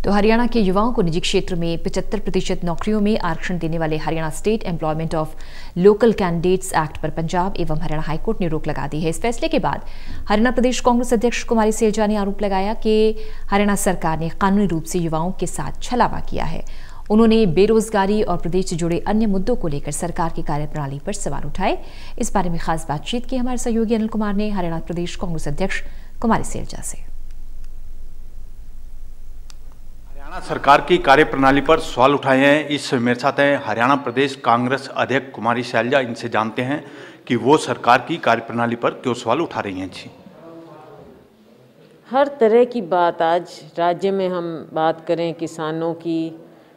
तो हरियाणा के युवाओं को निजी क्षेत्र में 75% नौकरियों में आरक्षण देने वाले Haryana state employment of local candidates act पर पंजाब एवं हरियाणा हाईकोर्ट ने रोक लगा दी है। इस फैसले के बाद हरियाणा प्रदेश कांग्रेस अध्यक्ष कुमारी सैलजा ने आरोप लगाया कि हरियाणा सरकार ने कानूनी रूप से युवाओं के साथ छलावा किया है। उन्होंने बेरोजगारी और प्रदेश से जुड़े अन्य मुद्दों को लेकर सरकार की कार्यप्रणाली पर सवाल उठाए। इस बारे में खास बातचीत की हमारे सहयोगी अनिल कुमार ने हरियाणा प्रदेश कांग्रेस अध्यक्ष कुमारी सैलजा से। हरियाणा सरकार की कार्यप्रणाली पर सवाल उठाए हैं। इस मेरे साथ हैं हरियाणा प्रदेश कांग्रेस अध्यक्ष कुमारी सैलजा। इनसे जानते हैं कि वो सरकार की कार्यप्रणाली पर क्यों सवाल उठा रही हैं। जी, हर तरह की बात आज राज्य में हम बात करें, किसानों की,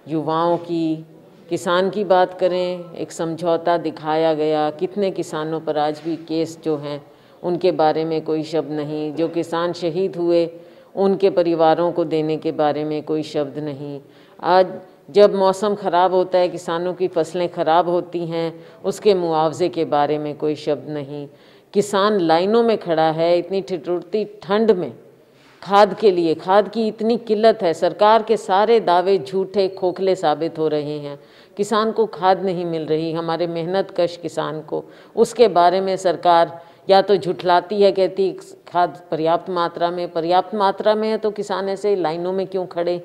युवाओं की, किसान की बात करें, एक समझौता दिखाया गया। कितने किसानों पर आज भी केस जो हैं उनके बारे में कोई शब्द नहीं। जो किसान शहीद हुए उनके परिवारों को देने के बारे में कोई शब्द नहीं। आज जब मौसम ख़राब होता है, किसानों की फसलें ख़राब होती हैं, उसके मुआवजे के बारे में कोई शब्द नहीं। किसान लाइनों में खड़ा है इतनी ठिठुरती ठंड में खाद के लिए। खाद की इतनी किल्लत है, सरकार के सारे दावे झूठे खोखले साबित हो रहे हैं। किसान को खाद नहीं मिल रही, हमारे मेहनतकश किसान को। उसके बारे में सरकार या तो झुठलाती है, कहती खाद पर्याप्त मात्रा में है तो किसान ऐसे लाइनों में क्यों खड़े,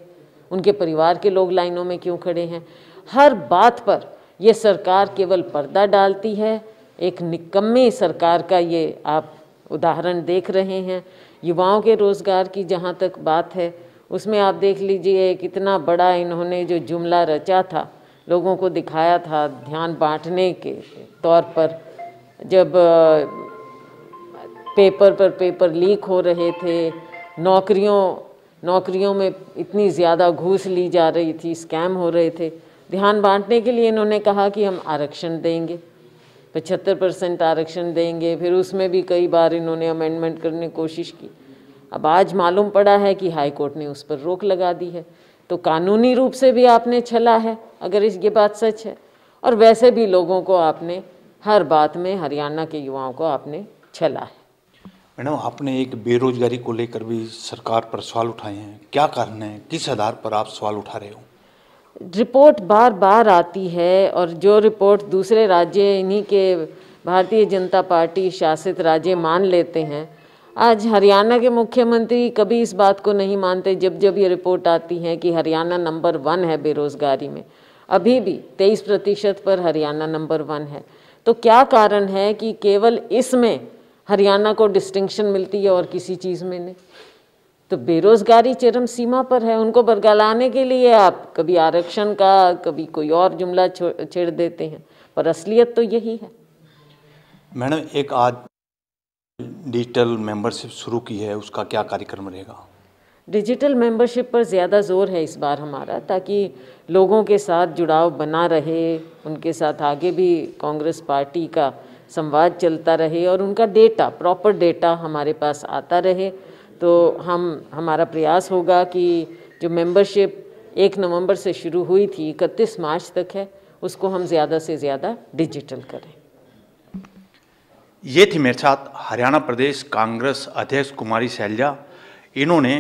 उनके परिवार के लोग लाइनों में क्यों खड़े हैं। हर बात पर ये सरकार केवल पर्दा डालती है। एक निकम्मी सरकार का ये आप उदाहरण देख रहे हैं। युवाओं के रोज़गार की जहाँ तक बात है, उसमें आप देख लीजिए कितना बड़ा इन्होंने जो जुमला रचा था, लोगों को दिखाया था ध्यान बांटने के तौर पर। जब पेपर पर पेपर लीक हो रहे थे, नौकरियों में इतनी ज़्यादा घूस ली जा रही थी, स्कैम हो रहे थे, ध्यान बांटने के लिए इन्होंने कहा कि हम आरक्षण देंगे, 75% आरक्षण देंगे। फिर उसमें भी कई बार इन्होंने अमेंडमेंट करने की कोशिश की। अब आज मालूम पड़ा है कि हाई कोर्ट ने उस पर रोक लगा दी है। तो कानूनी रूप से भी आपने छला है अगर ये बात सच है, और वैसे भी लोगों को आपने हर बात में, हरियाणा के युवाओं को आपने छला है। मैडम, आपने एक बेरोजगारी को लेकर भी सरकार पर सवाल उठाए हैं। क्या कारण है, किस आधार पर आप सवाल उठा रहे हो? रिपोर्ट बार बार आती है और जो रिपोर्ट दूसरे राज्य, इन्हीं के भारतीय जनता पार्टी शासित राज्य मान लेते हैं। आज हरियाणा के मुख्यमंत्री कभी इस बात को नहीं मानते। जब ये रिपोर्ट आती है कि हरियाणा नंबर 1 है बेरोजगारी में, अभी भी 23% पर हरियाणा नंबर 1 है। तो क्या कारण है कि केवल इसमें हरियाणा को डिस्टिंक्शन मिलती है और किसी चीज़ में नहीं? तो बेरोजगारी चरम सीमा पर है। उनको बरगलाने के लिए आप कभी आरक्षण का, कभी कोई और जुमला छेड़ देते हैं, पर असलियत तो यही है। मैडम, एक आज डिजिटल मेंबरशिप शुरू की है, उसका क्या कार्यक्रम रहेगा? डिजिटल मेंबरशिप पर ज़्यादा जोर है इस बार हमारा, ताकि लोगों के साथ जुड़ाव बना रहे, उनके साथ आगे भी कांग्रेस पार्टी का संवाद चलता रहे और उनका डेटा, प्रॉपर डेटा हमारे पास आता रहे। तो हमारा प्रयास होगा कि जो मेंबरशिप 1 नवंबर से शुरू हुई थी, 31 मार्च तक है, उसको हम ज़्यादा से ज़्यादा डिजिटल करें। ये थी मेरे साथ हरियाणा प्रदेश कांग्रेस अध्यक्ष कुमारी सैलजा। इन्होंने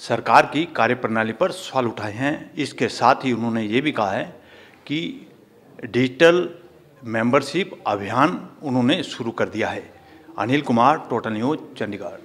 सरकार की कार्यप्रणाली पर सवाल उठाए हैं। इसके साथ ही उन्होंने ये भी कहा है कि डिजिटल मेंबरशिप अभियान उन्होंने शुरू कर दिया है। Anil Kumar, total news, Chandigarh.